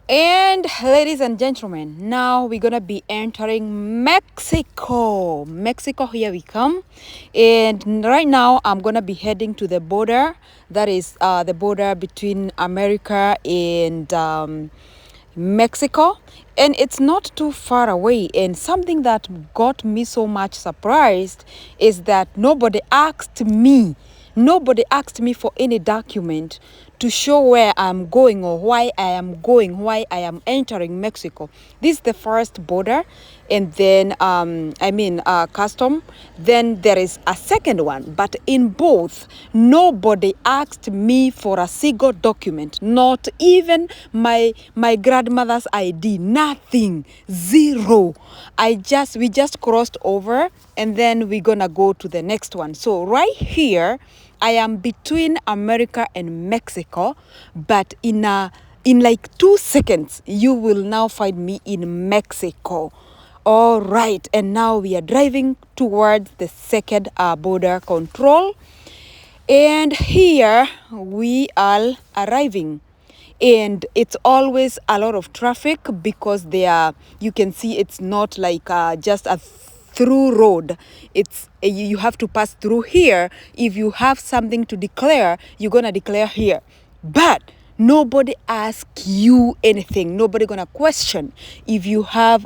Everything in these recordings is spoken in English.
And ladies and gentlemen, now we're gonna be entering Mexico. Mexico, here we come. And right now, I'm gonna be heading to the border. That is the border between America and Mexico. And it's not too far away. And something that got me so much surprised is that nobody asked me for any document to show where I'm going or why I am going, why I am entering Mexico. This is the first border, and then custom. Then there is a second one, but in both, nobody asked me for a single document, not even my grandmother's ID, nothing, zero. We just crossed over, and then we're gonna go to the next one. So right here, I am between America and Mexico, but in like 2 seconds, you will now find me in Mexico. All right, and now we are driving towards the second border control, and here we are arriving. And it's always a lot of traffic because you can see it's not like just a through road. It's you have to pass through here. If you have something to declare, you're gonna declare here, but nobody asks you anything. Nobody gonna question if you have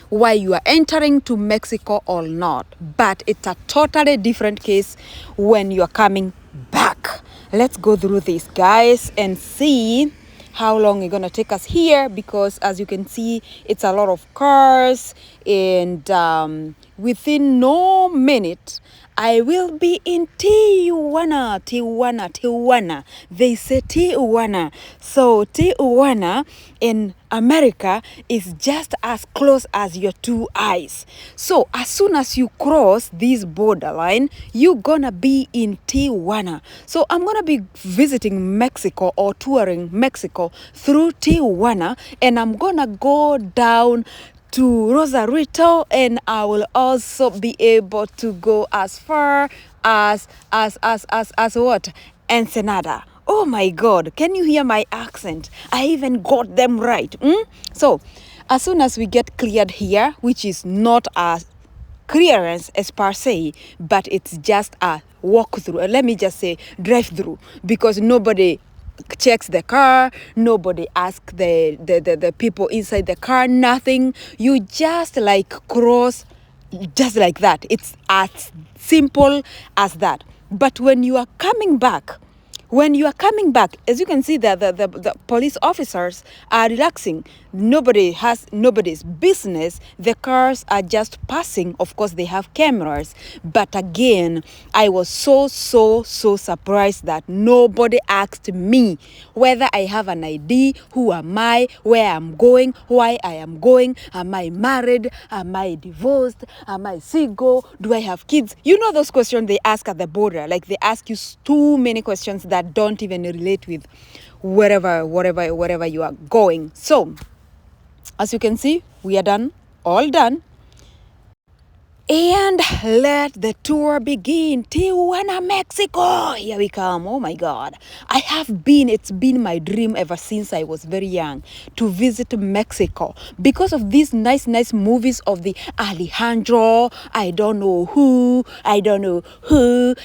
why you are entering to Mexico or not. But it's a totally different case when you are coming back. Let's go through this, guys, and see how long it's gonna take us here, because as you can see, it's a lot of cars, and within no minute I will be in Tijuana. They say Tijuana. So Tijuana in America is just as close as your two eyes. So as soon as you cross this borderline, you're gonna be in Tijuana. So I'm gonna be visiting Mexico or touring Mexico through Tijuana, and I'm gonna go down to Rosarito, and I will also be able to go as far as what? Ensenada. Oh my God, can you hear my accent? I even got them right. So as soon as we get cleared here, which is not a clearance as per se, but it's just a walk through, let me just say drive through, because nobody checks the car, nobody asks the people inside the car, nothing. You just like cross just like that. It's as simple as that. But when you are coming back, as you can see, the police officers are relaxing. Nobody's business. The cars are just passing. Of course, they have cameras. But again, I was so surprised that nobody asked me whether I have an ID, who am I, where I'm going, why I am going, am I married, am I divorced, am I single, do I have kids? You know those questions they ask at the border. Like they ask you too many questions that don't even relate with wherever you are going. So as you can see, we are done, all done. And let the tour begin. Tijuana, Mexico. Here we come. Oh my God. It's been my dream ever since I was very young to visit Mexico because of these nice movies of the Alejandro, I don't know who.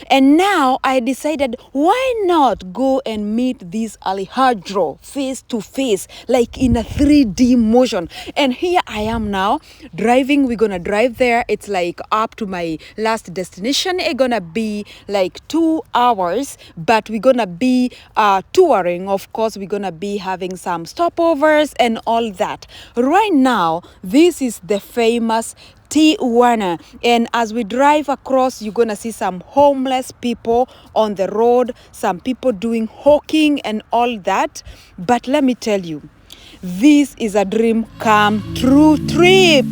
And now I decided, why not go and meet this Alejandro face to face, like in a 3D motion. And here I am now driving. We're gonna drive there. It's like up to my last destination. It's gonna be like 2 hours, but we're gonna be touring. Of course, we're gonna be having some stopovers and all that. Right now, this is the famous Tijuana, and as we drive across, you're gonna see some homeless people on the road, some people doing hawking and all that. But let me tell you, this is a dream come true trip.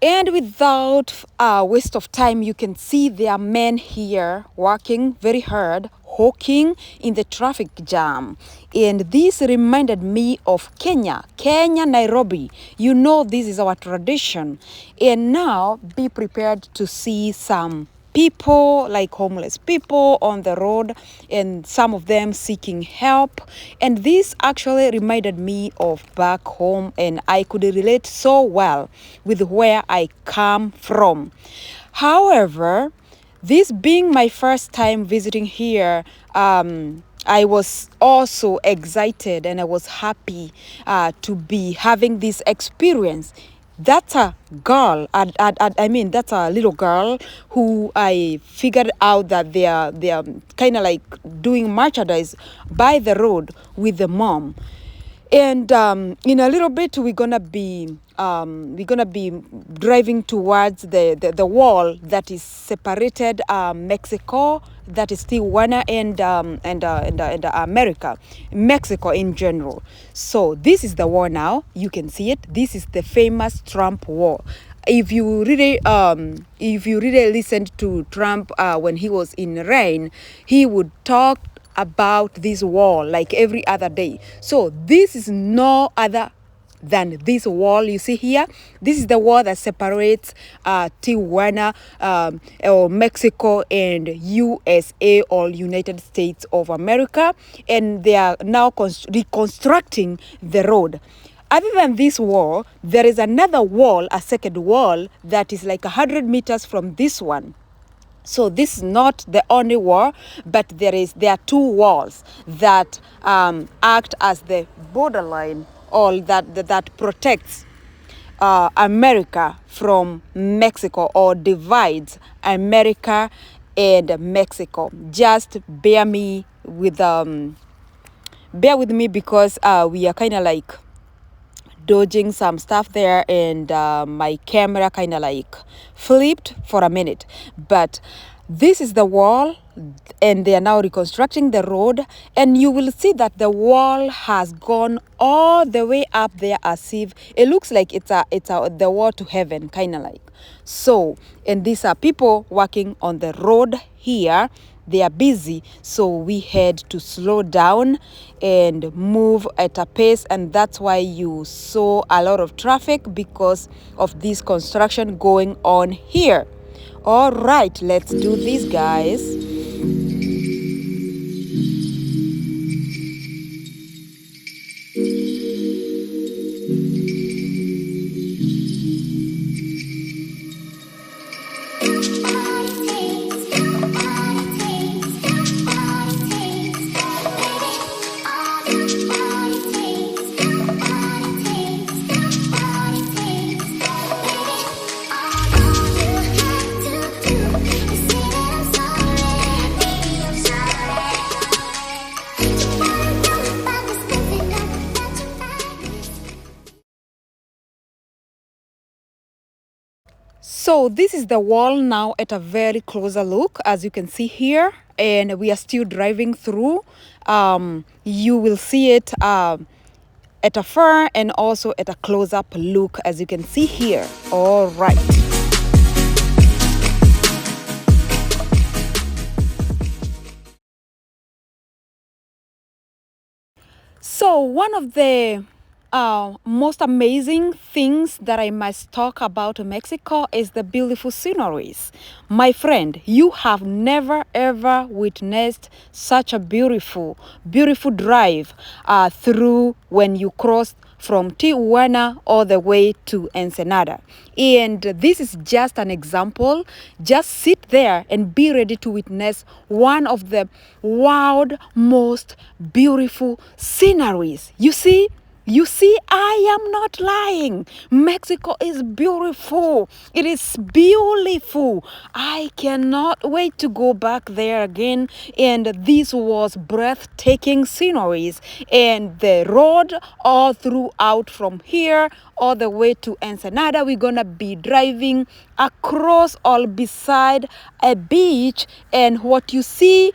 And without a waste of time, you can see there are men here working very hard, hawking in the traffic jam. And this reminded me of Kenya, Nairobi. You know, this is our tradition. And now be prepared to see some people, like homeless people on the road, and some of them seeking help. And this actually reminded me of back home, and I could relate so well with where I come from. However, this being my first time visiting here, I was also excited and I was happy to be having this experience. That's a girl, I mean, that's a little girl who I figured out that they are kind of like doing merchandise by the road with the mom. And in a little bit, we're gonna be driving towards the wall that is separated Mexico, that is Tijuana, and America, Mexico in general. So this is the wall now. You can see it. This is the famous Trump wall. If you really listened to Trump when he was in reign, he would talk about this wall like every other day. So this is no other than this wall you see here. This is the wall that separates Tijuana or Mexico and USA, or United States of America, and they are now reconstructing the road. Other than this wall, there is another wall, a second wall, that is like 100 meters from this one. So this is not the only wall, but there are two walls that act as the borderline, or that protects America from Mexico, or divides America and Mexico. Just bear with me because we are kind of like dodging some stuff there, and my camera kind of like flipped for a minute. But this is the wall, and they are now reconstructing the road, and you will see that the wall has gone all the way up there, as if it looks like it's the wall to heaven, kind of like. So, and these are people working on the road here. They are busy, so we had to slow down and move at a pace, and that's why you saw a lot of traffic, because of this construction going on here. All right, let's do this, guys. So this is the wall now at a very closer look, as you can see here, and we are still driving through. You will see it at a far and also at a close-up look, as you can see here. All right. So one of the most amazing things that I must talk about Mexico is the beautiful sceneries. My friend, you have never ever witnessed such a beautiful drive through when you cross from Tijuana all the way to Ensenada. And this is just an example. Just sit there and be ready to witness one of the world's most beautiful sceneries. You see, I am not lying. Mexico is beautiful. It is beautiful. I cannot wait to go back there again. And this was breathtaking sceneries. And the road all throughout from here all the way to Ensenada, we're gonna be driving across or beside a beach. And what you see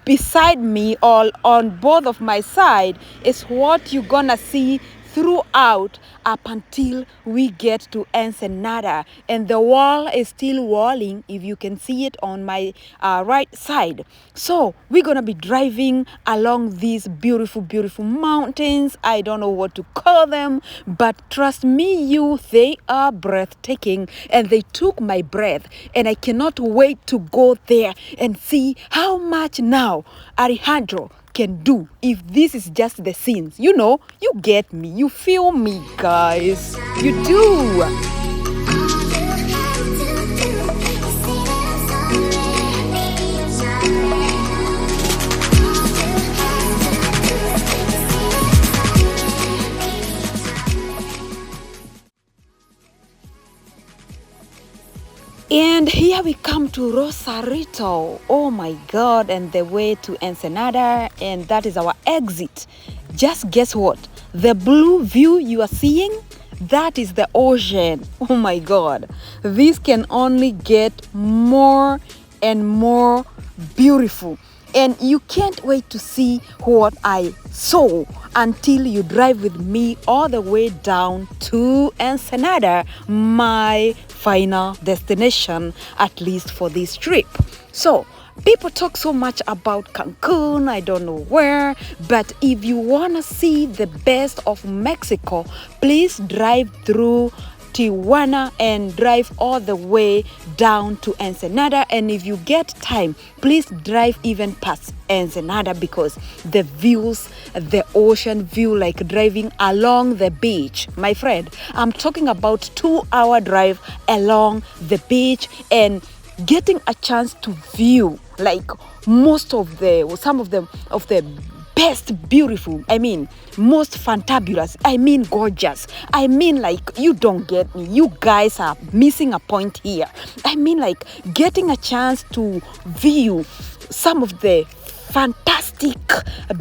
beside me, all on both of my side, is what you're gonna see throughout up until we get to Ensenada. And the wall is still walling, if you can see it on my right side. So we're gonna be driving along these beautiful, beautiful mountains. I don't know what to call them, but trust me, they are breathtaking, and they took my breath, and I cannot wait to go there and see how much now Alejandro can do if this is just the scenes. You know, you get me, you feel me, guys. You do. And here we come to Rosarito. Oh my God, and the way to Ensenada, and that is our exit. Just guess what? The blue view you are seeing, that is the ocean. Oh my God. This can only get more and more beautiful. And you can't wait to see what I saw until you drive with me all the way down to Ensenada, my final destination, at least for this trip. So, people talk so much about Cancun, I don't know where, but if you want to see the best of Mexico, please drive through Tijuana and drive all the way down to Ensenada. And if you get time, please drive even past Ensenada, because the views, the ocean view, like driving along the beach, my friend, I'm talking about 2-hour drive along the beach and getting a chance to view like some of the best, beautiful, I mean, most fantabulous, I mean, gorgeous, I mean, like, you don't get me, you guys are missing a point here. I mean, like, getting a chance to view some of the fantastic,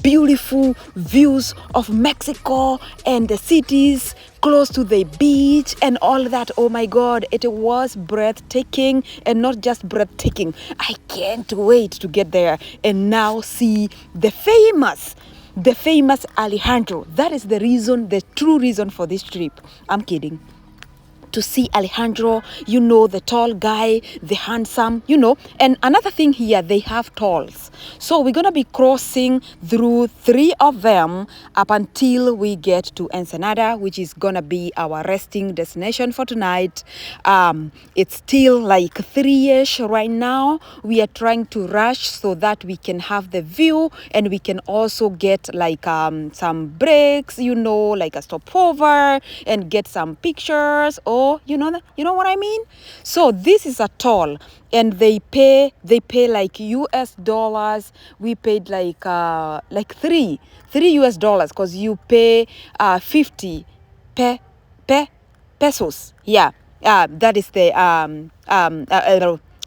beautiful views of Mexico and the cities close to the beach and all that. Oh my God, it was breathtaking, and not just breathtaking. I can't wait to get there and now see the famous Alejandro. That is the reason, the true reason for this trip. I'm kidding. To see Alejandro, you know, the tall guy, the handsome, you know. And another thing here, they have tolls. So we're going to be crossing through 3 of them up until we get to Ensenada, which is going to be our resting destination for tonight. It's still like 3-ish right now. We are trying to rush so that we can have the view, and we can also get like some breaks, you know, like a stopover, and get some pictures. You know what I mean? So this is a toll, and they pay like US dollars. We paid like three US dollars, because you pay 50 pesos. Yeah, that is the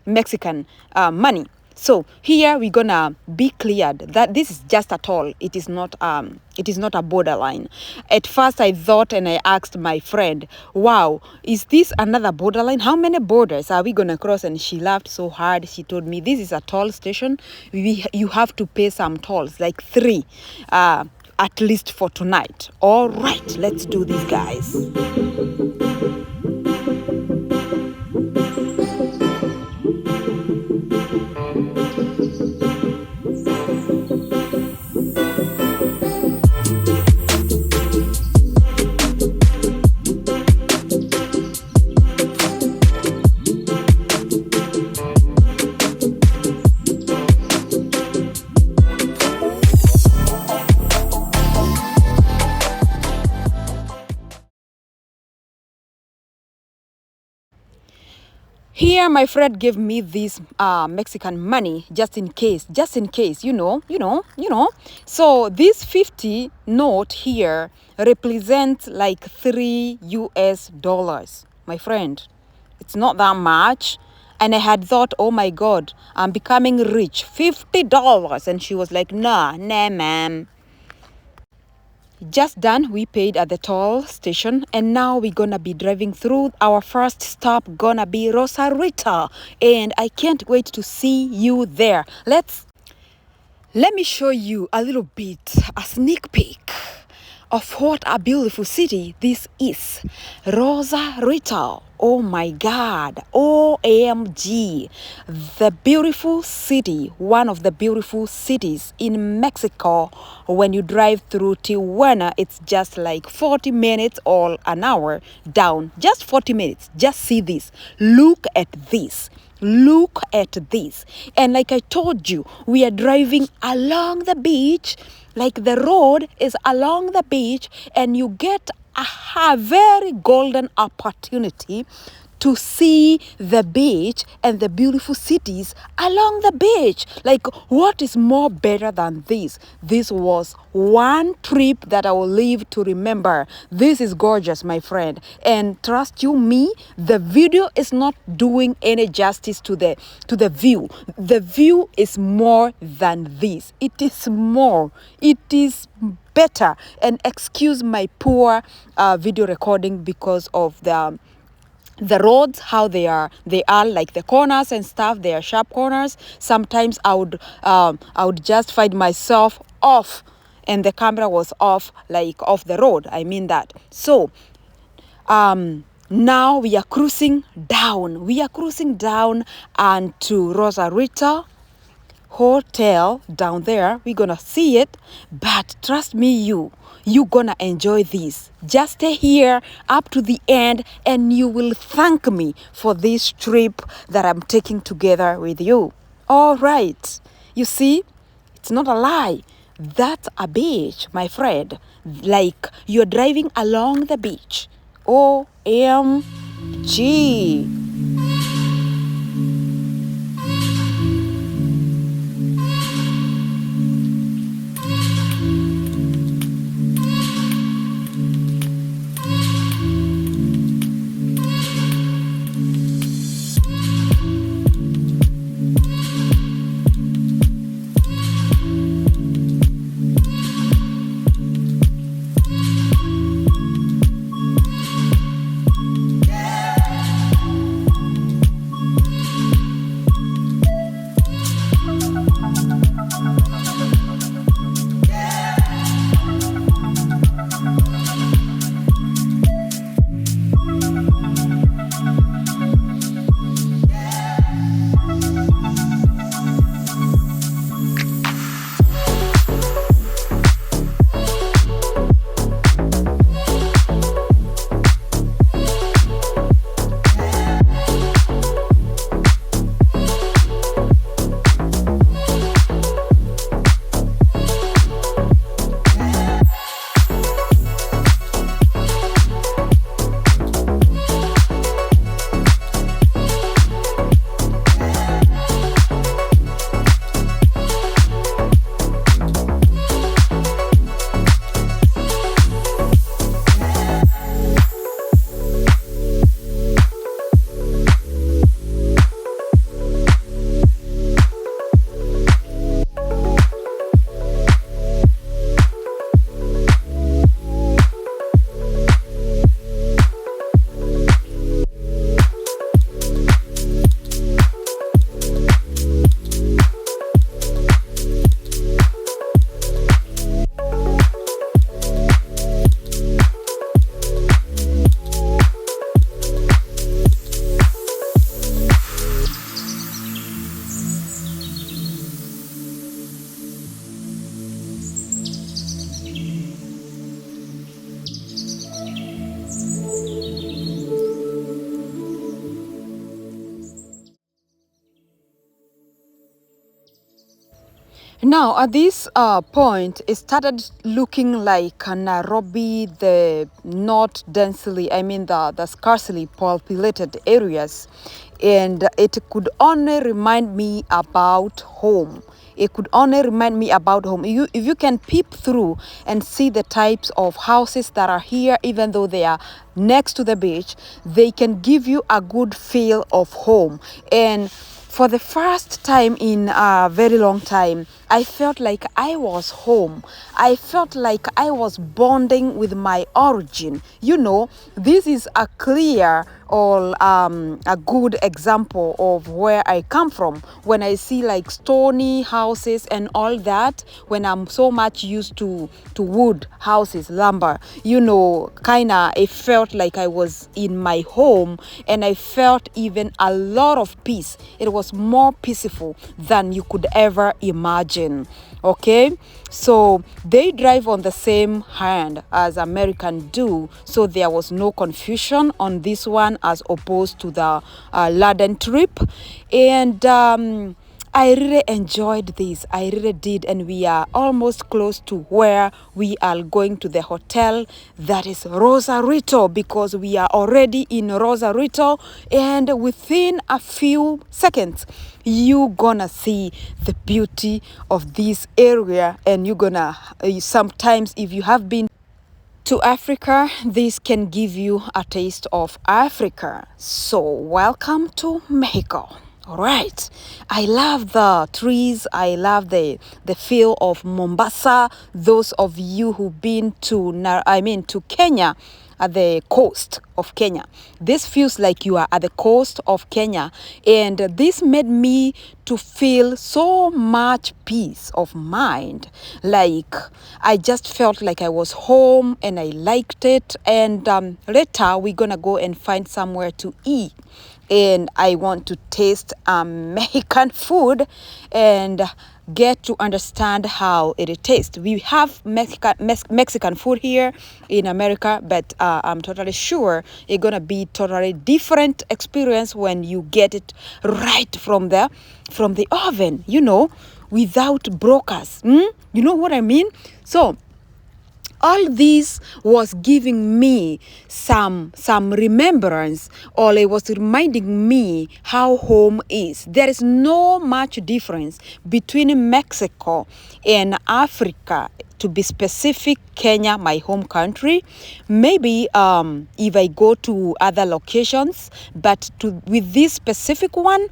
Mexican money. So here we're gonna be cleared that this is just a toll. It is not a borderline. At first I thought, and I asked my friend, wow, is this another borderline? How many borders are we gonna cross? And she laughed so hard. She told me, this is a toll station. You have to pay some tolls, like 3 at least for tonight. All right, let's do this, guys. Here, my friend gave me this Mexican money just in case, you know. So this 50 note here represents like 3 US dollars, my friend. It's not that much. And I had thought, oh my God, I'm becoming rich, $50. And she was like, nah, ma'am. Just done, we paid at the toll station, and now we're gonna be driving through. Our first stop gonna be Rosarito, and I can't wait to see you there. Let me show you a little bit, a sneak peek of what a beautiful city this is. Rosarito. Oh my God. OMG. The beautiful city, one of the beautiful cities in Mexico. When you drive through Tijuana, it's just like 40 minutes or an hour down. Just 40 minutes. Just see this. Look at this. Look at this. And like I told you, we are driving along the beach. Like the road is along the beach, and you get a very golden opportunity to see the beach and the beautiful cities along the beach. Like, what is more better than this? This was one trip that I will live to remember. This is gorgeous, my friend. And trust you me, the video is not doing any justice to the view. The view is more than this. It is more. It is better. And excuse my poor video recording because of the roads, how they are like the corners and stuff. They are sharp corners. Sometimes I would just find myself off, and the camera was off, like off the road. I mean that. So now we are cruising down and to Rosarito hotel down there. We're gonna see it, but trust me, you gonna enjoy this. Just stay here up to the end, and you will thank me for this trip that I'm taking together with you. All right, you see, it's not a lie. That's a beach, my friend. Like, you're driving along the beach. OMG. Now, at this point, it started looking like Nairobi, the not densely, the scarcely populated areas. And it could only remind me about home. It could only remind me about home. If you can peep through and see the types of houses that are here, even though they are next to the beach, they can give you a good feel of home. And for the first time in a very long time, I felt like I was home. I felt like I was bonding with my origin. You know, this is a clear or a good example of where I come from. When I see like stony houses and all that, when I'm so much used to wood houses, lumber, kinda it felt like I was in my home, and I felt even a lot of peace. It was more peaceful than you could ever imagine. Okay, so they drive on the same hand as American do, so there was no confusion on this one as opposed to the London trip. And I really enjoyed this. I really did. And we are almost close to where we are going to the hotel. That is Rosarito, because we are already in Rosarito. And within a few seconds, you gonna see the beauty of this area. And you're gonna, sometimes if you have been to Africa, this can give you a taste of Africa. So welcome to Mexico. All right. I love the trees. I love the feel of Mombasa. Those of you who've been to Kenya, at the coast of Kenya. This feels like you are at the coast of Kenya, and this made me to feel so much peace of mind. Like I just felt like I was home and I liked it. And later we're gonna go and find somewhere to eat. And I want to taste Mexican food and get to understand how it tastes. We have Mexican food here in America, but I'm totally sure it's gonna be totally different experience when you get it right from the oven, without brokers. You know what I mean? So all this was giving me some remembrance, or it was reminding me how home is. There is no much difference between Mexico and Africa. To be specific, Kenya, my home country. Maybe if I go to other locations, but with this specific one,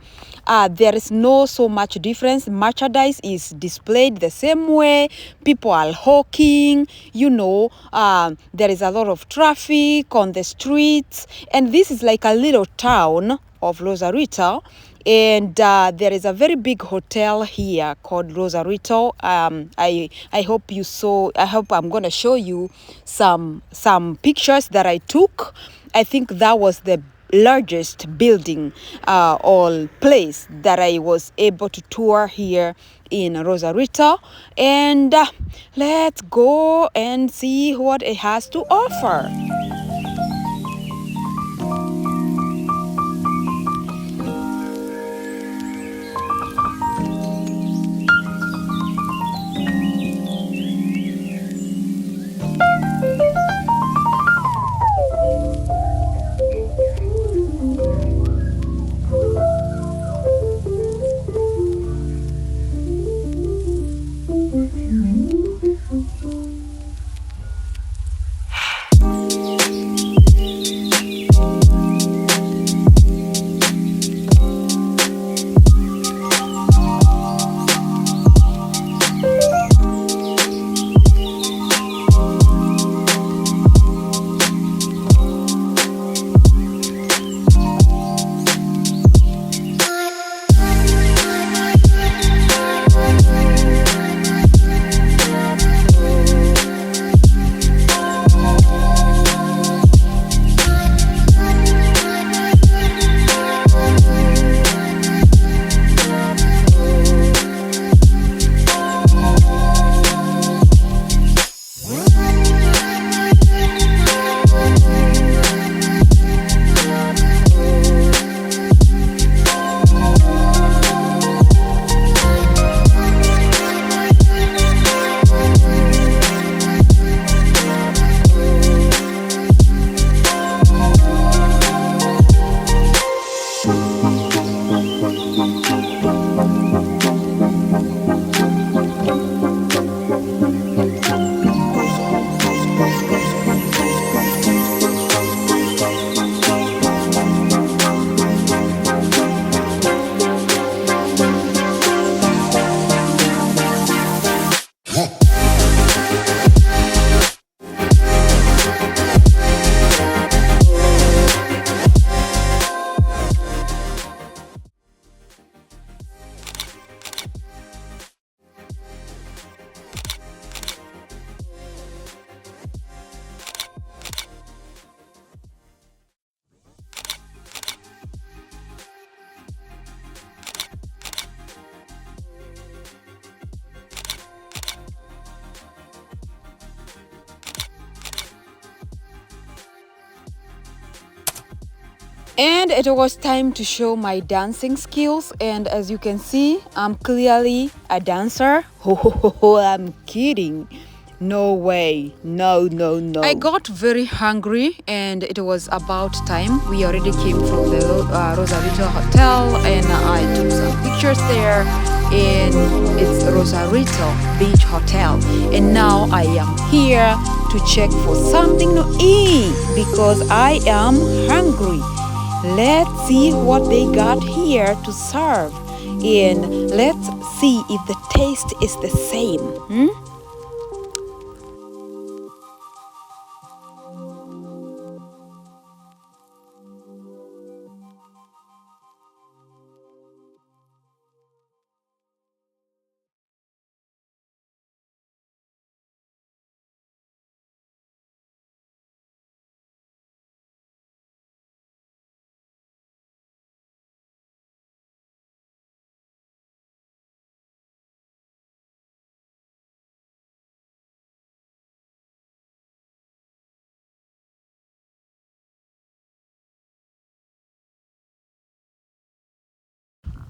there is no so much difference. Merchandise is displayed the same way. People are hawking, there is a lot of traffic on the streets. And this is like a little town of Rosarito. And there is a very big hotel here called Rosarito. I hope you saw. I hope I'm gonna show you some pictures that I took. I think that was the largest building or place that I was able to tour here in Rosarito. And let's go and see what it has to offer. And it was time to show my dancing skills. And as you can see, I'm clearly a dancer. Oh, I'm kidding. No way. No, no, no. I got very hungry and it was about time. We already came from the Rosarito hotel and I took some pictures there. And it's Rosarito Beach Hotel. And now I am here to check for something to eat because I am hungry. Let's see what they got here to serve. And let's see if the taste is the same.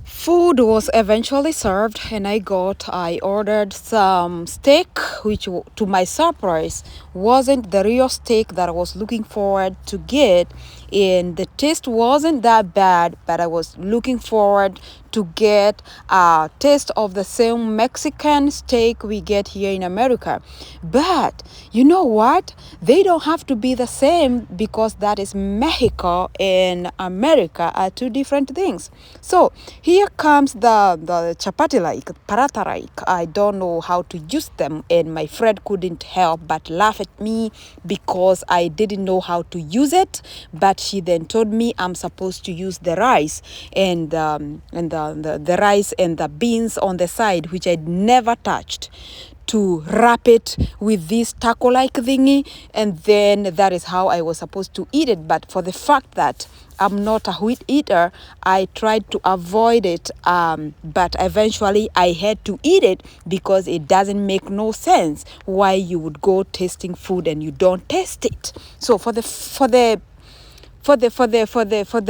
Food was eventually served and I ordered some steak, which to my surprise wasn't the real steak that I was looking forward to get, and the taste wasn't that bad, but I was looking forward to get a taste of the same Mexican steak we get here in America. But you know what? They don't have to be the same because that is Mexico and America are two different things. So here comes the chapati like, paratha like. I don't know how to use them, and my friend couldn't help but laugh at me because I didn't know how to use it. But she then told me I'm supposed to use the rice and the rice and the beans on the side, which I'd never touched, to wrap it with this taco-like thingy, and then that is how I was supposed to eat it. But for the fact that I'm not a wheat eater, I tried to avoid it, but eventually I had to eat it because it doesn't make no sense why you would go tasting food and you don't taste it. So for the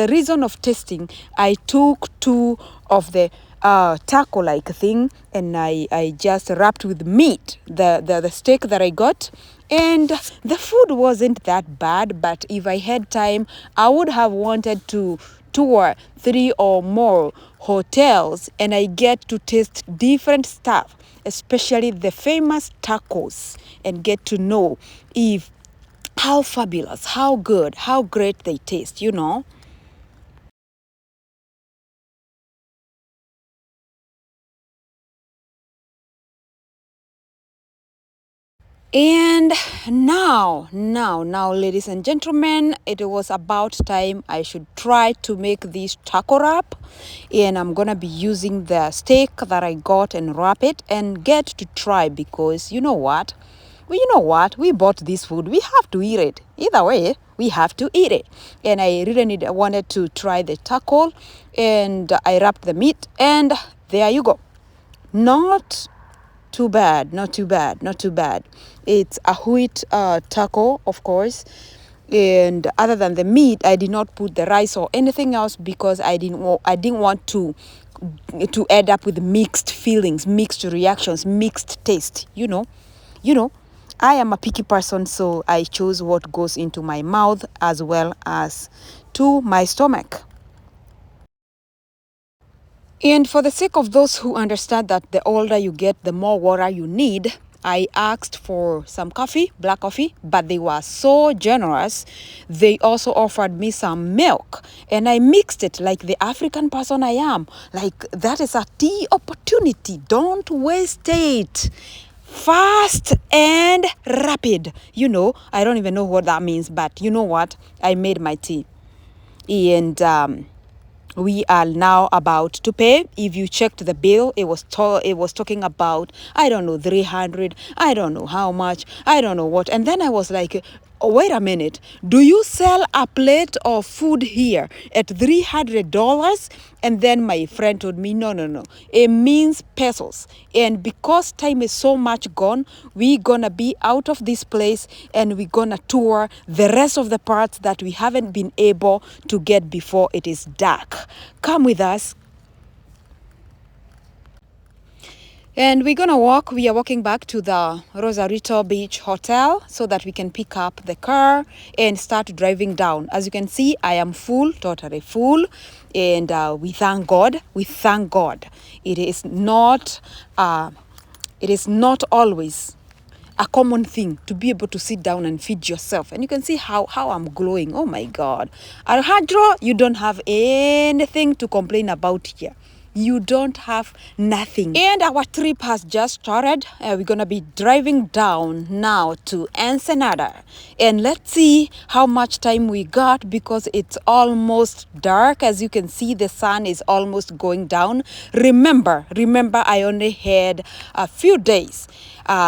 reason of tasting, I took two of the taco-like thing and I just wrapped with meat, the steak that I got. And the food wasn't that bad, but if I had time, I would have wanted to tour 3 or more hotels and I get to taste different stuff, especially the famous tacos, and get to know if how fabulous, how good, how great they taste, you know. And now, ladies and gentlemen, it was about time I should try to make this taco wrap. And I'm gonna be using the steak that I got and wrap it and get to try because you know what? Well, you know what? We bought this food. We have to eat it. Either way, we have to eat it. And I really wanted to try the taco, and I wrapped the meat, and there you go. Not too bad, not too bad, not too bad. It's a wheat taco, of course. And other than the meat, I did not put the rice or anything else because I didn't want to end up with mixed feelings, mixed reactions, mixed taste, you know, I am a picky person, so I chose what goes into my mouth as well as to my stomach. And for the sake of those who understand that the older you get, the more water you need, I asked for some coffee, black coffee, but they were so generous. They also offered me some milk, and I mixed it like the African person I am. Like, that is a tea opportunity. Don't waste it. Fast and rapid. I don't even know what that means, but you know what? I made my tea. And we are now about to pay. If you checked the bill, it was talking about, I don't know, 300, I don't know how much, I don't know what. And then I was like, wait a minute, do you sell a plate of food here at $300? And then my friend told me, no, it means pesos. And because time is so much gone, we're gonna be out of this place and we're gonna tour the rest of the parts that we haven't been able to get before it is dark. Come with us. And we're gonna walk. We are walking back to the Rosarito Beach Hotel so that we can pick up the car and start driving down. As you can see, I am full, totally full, and we thank God. We thank God. It is not always a common thing to be able to sit down and feed yourself. And you can see how I'm glowing. Oh my God. Alejandro, you don't have anything to complain about here. You don't have nothing. And our trip has just started. We're gonna be driving down now to Ensenada. And let's see how much time we got because it's almost dark. As you can see, the sun is almost going down. Remember, I only had a few days.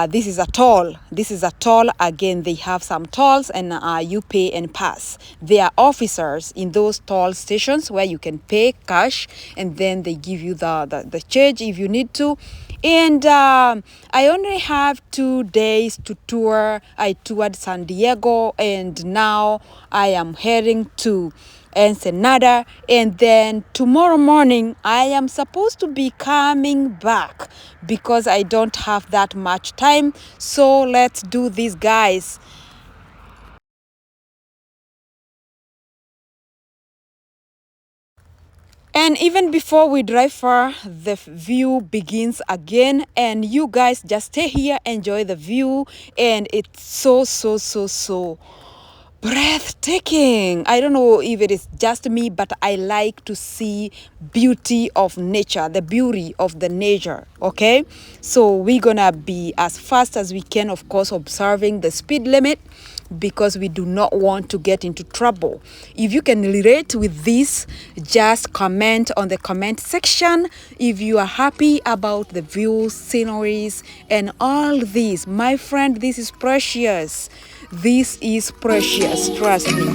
This is a toll. Again, they have some tolls and you pay and pass. There are officers in those toll stations where you can pay cash and then they give you the change if you need to. And I only have 2 days to tour. I toured San Diego and now I am heading to Ensenada, and then tomorrow morning I am supposed to be coming back because I don't have that much time. So let's do this, guys. And even before we drive far, the view begins again, and you guys just stay here, enjoy the view, and it's so breathtaking. I don't know if it is just me, but I like to see beauty of nature, the beauty of the nature. Okay, so we're gonna be as fast as we can, of course, observing the speed limit because we do not want to get into trouble. If you can relate with this, just comment on the comment section if you are happy about the views, sceneries, and all this. My friend, this is precious. This is precious, trust me.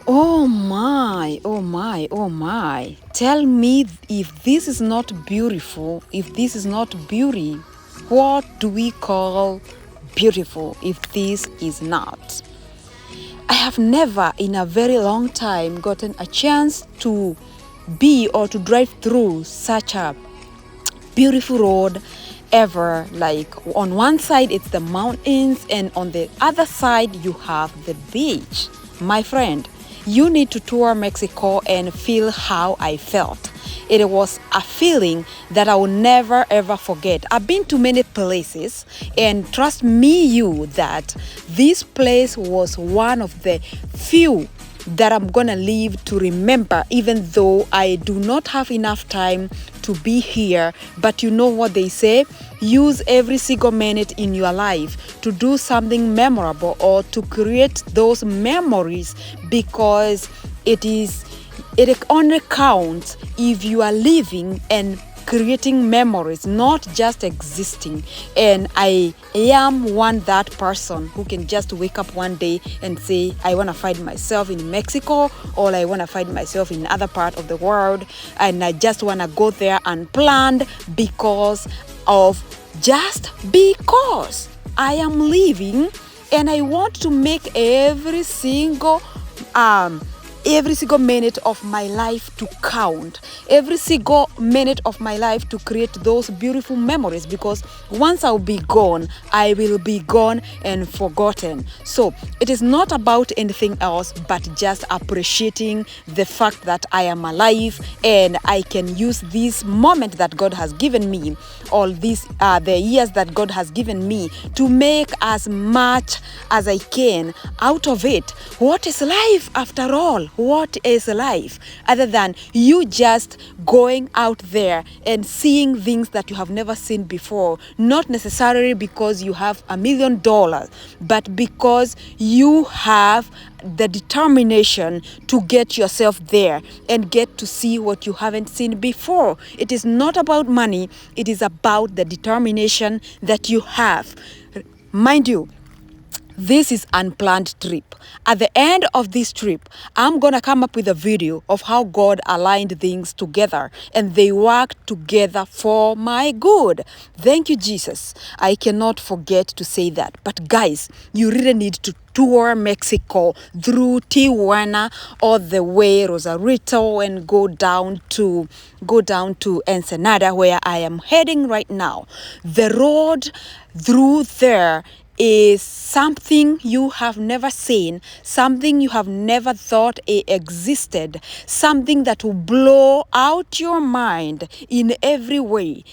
Oh my, oh my, oh my. Tell me if this is not beautiful, if this is not beauty, what do we call beautiful if this is not? I have never in a very long time gotten a chance to be or to drive through such a beautiful road ever, like on one side it's the mountains and on the other side you have the beach. My friend, you need to tour Mexico and feel how I felt. It was a feeling that I will never ever forget. I've been to many places, and trust me you that this place was one of the few that I'm gonna leave to remember, even though I do not have enough time to be here. But you know what they say, use every single minute in your life to do something memorable or to create those memories, because it only counts if you are living and creating memories, not just existing. And I am that person who can just wake up one day and say, I want to find myself in Mexico, or I want to find myself in other part of the world, and I just want to go there unplanned because I am living, and I want to make every single minute of my life to count, every single minute of my life to create those beautiful memories, because once I'll be gone, I will be gone and forgotten. So it is not about anything else but just appreciating the fact that I am alive and I can use this moment that God has given me, all these the years that God has given me, to make as much as I can out of it. What is life after all? What is life other than you just going out there and seeing things that you have never seen before? Not necessarily because you have $1 million, but because you have the determination to get yourself there and get to see what you haven't seen before. It is not about money, it is about the determination that you have. Mind you, this is unplanned trip. At the end of this trip, I'm gonna come up with a video of how God aligned things together and they worked together for my good. Thank you, Jesus. I cannot forget to say that. But guys, you really need to tour Mexico through Tijuana all the way Rosarito and go down to Ensenada, where I am heading right now. The road through there is something you have never seen, something you have never thought existed, something that will blow out your mind in every way.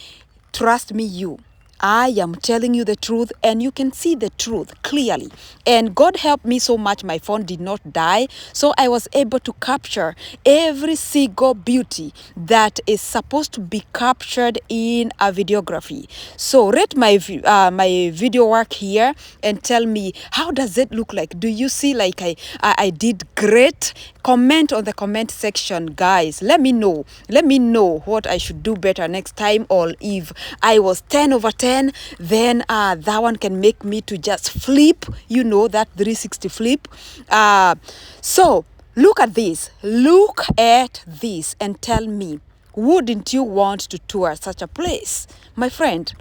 Trust me, I am telling you the truth, and you can see the truth clearly. And God helped me so much, my phone did not die, so I was able to capture every single beauty that is supposed to be captured in a videography. So rate my video work here and tell me, how does it look like? Do you see like I did great? Comment on the comment section, guys. Let me know what I should do better next time, or if I was 10 over 10, then that one can make me to just flip, that 360 flip. So look at this and tell me, wouldn't you want to tour such a place? My friend,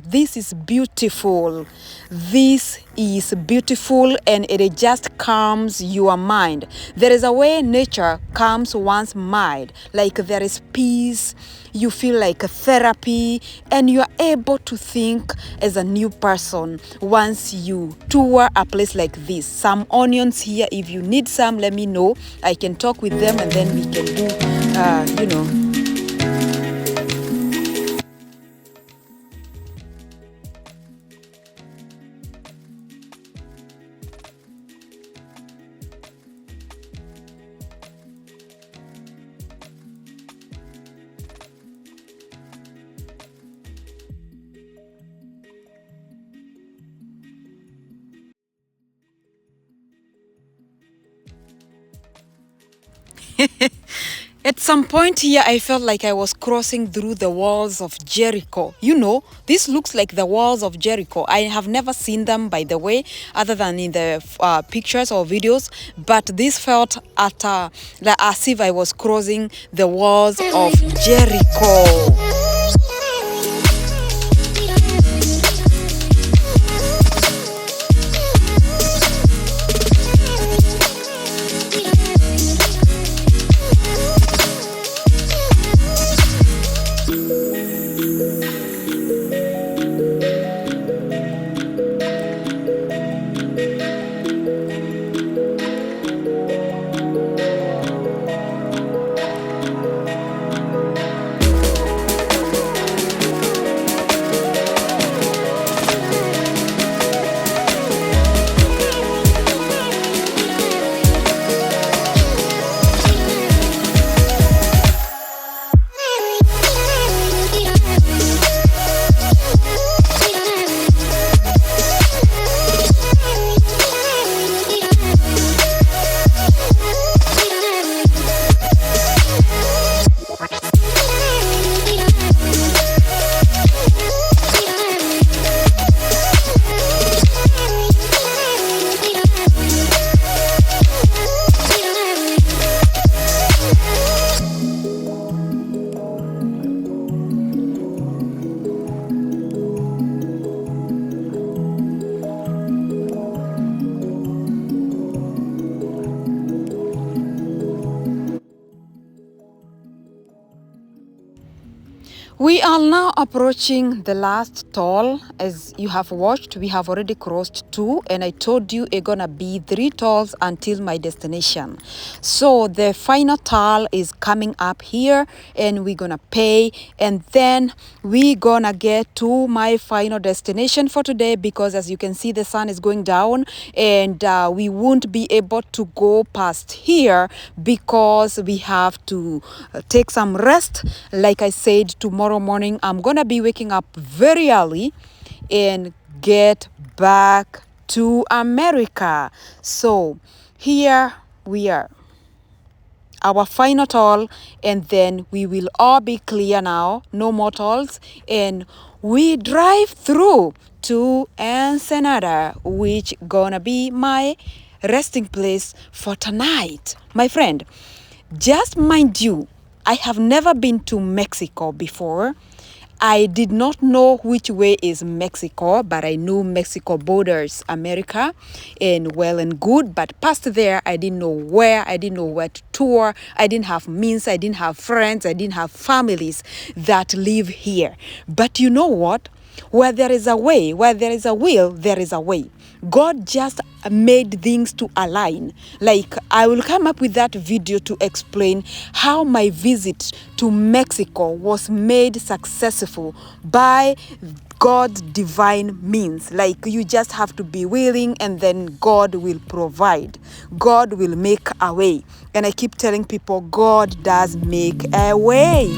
this is beautiful. This is beautiful, and it just calms your mind. There is a way nature calms one's mind, like there is peace. You feel like a therapy, and you are able to think as a new person once you tour a place like this. Some onions here, if you need some, let me know. I can talk with them, and then we can do, At some point here, I felt like I was crossing through the walls of Jericho. This looks like the walls of Jericho. I have never seen them, by the way, other than in the pictures or videos. But this felt as if I was crossing the walls of Jericho. We are now approaching the last toll. As you have watched, we have already crossed 2, and I told you it's gonna be 3 tolls until my destination. So the final toll is coming up here, and we're gonna pay, and then we gonna get to my final destination for today, because as you can see, the sun is going down, and we won't be able to go past here because we have to take some rest. Like I said, tomorrow morning I'm gonna be waking up very early and get back to America. So here we are, our final toll, and then we will all be clear now, no more tolls, and we drive through to Ensenada, which gonna be my resting place for tonight. My friend, just mind you, I have never been to Mexico before. I did not know which way is Mexico, but I knew Mexico borders America, and well and good. But past there, I didn't know where. I didn't know where to tour. I didn't have means. I didn't have friends. I didn't have families that live here. But you know what? Where there is a way, where there is a will, there is a way. God just made things to align. Like, I will come up with that video to explain how my visit to Mexico was made successful by God's divine means. Like, you just have to be willing, and then God will provide. God will make a way. And I keep telling people, God does make a way.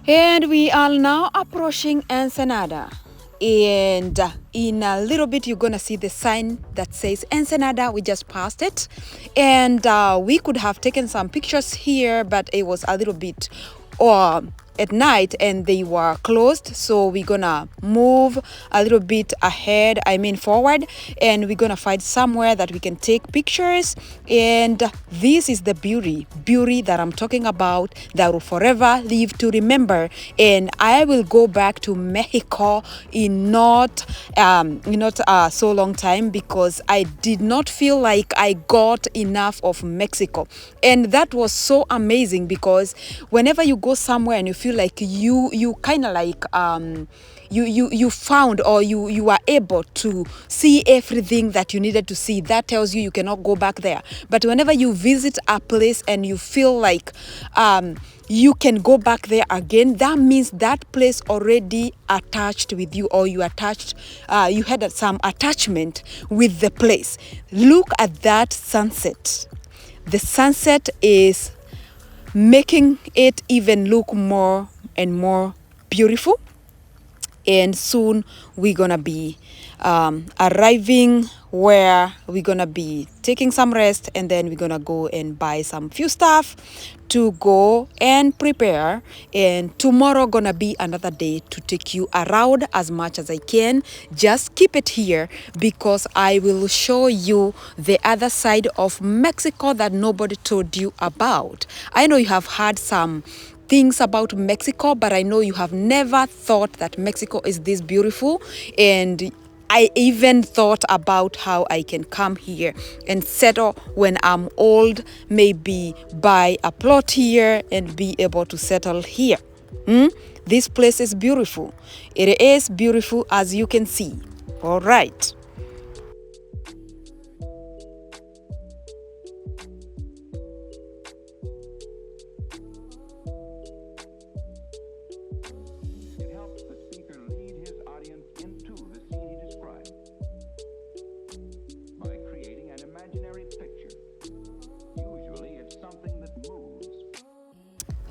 And we are now approaching Ensenada. And in a little bit, you're going to see the sign that says Ensenada. We just passed it. And we could have taken some pictures here, but it was a little bit at night and they were closed. So we're going to move a little bit ahead, forward. And we're going to find somewhere that we can take pictures. And this is the beauty that I'm talking about, that will forever live to remember. And I will go back to Mexico in not so long time, because I did not feel like I got enough of Mexico. And that was so amazing, because whenever you go somewhere and you feel like you kind of like you found, or you are able to see everything that you needed to see, that tells you cannot go back there. But whenever you visit a place and you feel like you can go back there again, that means that place already attached with you, or you attached, you had some attachment with the place. Look at that sunset. The sunset is making it even look more and more beautiful. And soon we're gonna be arriving where we're gonna be taking some rest, and then we're gonna go and buy some few stuff to go and prepare. And tomorrow gonna be another day to take you around as much as I can. Just keep it here, because I will show you the other side of Mexico that nobody told you about. I know you have heard some things about Mexico, but I know you have never thought that Mexico is this beautiful. And I even thought about how I can come here and settle when I'm old, maybe buy a plot here and be able to settle here. This place is beautiful. It is beautiful, as you can see. All right.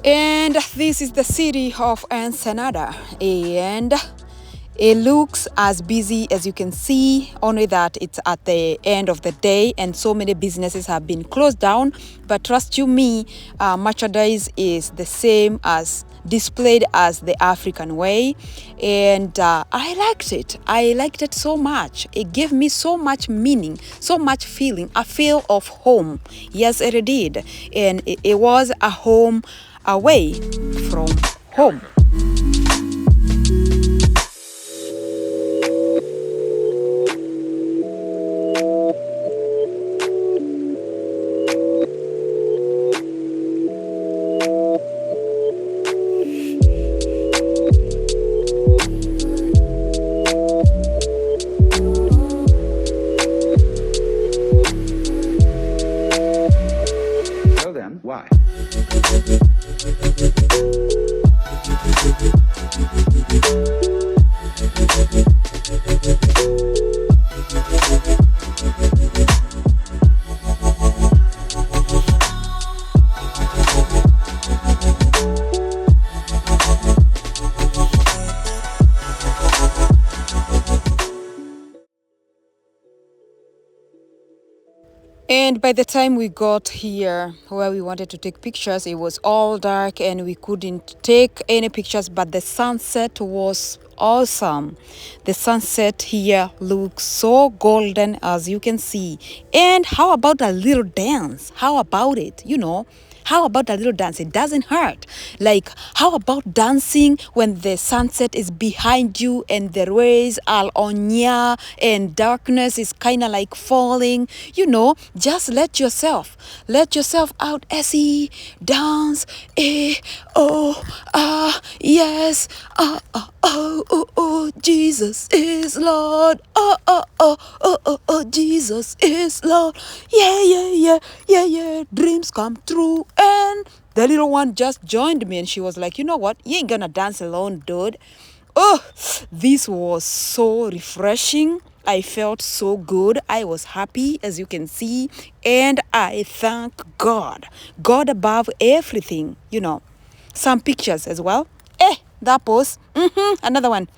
And this is the city of Ensenada, and It looks as busy as you can see, only that it's at the end of the day and so many businesses have been closed down. But trust you me, merchandise is the same as displayed as the African way, and I liked it so much. It gave me so much meaning, so much feeling, a feel of home. Yes, it did, and it was a home away from home. So then, why? And by the time we got here where we wanted to take pictures, it was all dark and we couldn't take any pictures, but the sunset was awesome. The sunset here looks so golden, as you can see. And how about a little dance? How about it? How about a little dance? It doesn't hurt. Like, how about dancing when the sunset is behind you and the rays are on you and darkness is kind of like falling? Just let yourself out, Essie. Dance. Yes. Jesus is Lord. Jesus is Lord. Yeah. Dreams come true. And the little one just joined me and she was like, you know what? You ain't gonna dance alone, dude. Oh, this was so refreshing. I felt so good. I was happy, as you can see. And I thank God. God above everything, Some pictures as well. That pose. Another one.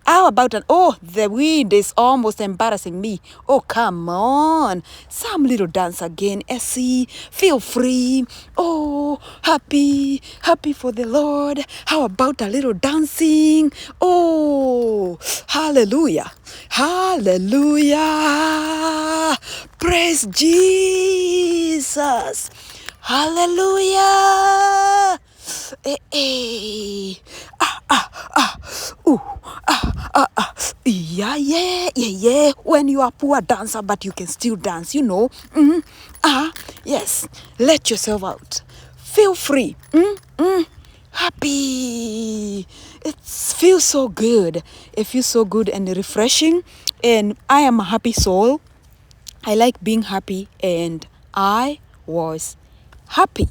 How about the wind is almost embarrassing me. Oh, come on. Some little dance again, Essie. Feel free. Oh, happy for the Lord. How about a little dancing? Oh, hallelujah. Hallelujah. Praise Jesus. Hallelujah. Yeah. When you are a poor dancer, but you can still dance, Yes. Let yourself out. Feel free. Happy. It feels so good. It feels so good and refreshing. And I am a happy soul. I like being happy, and I was happy.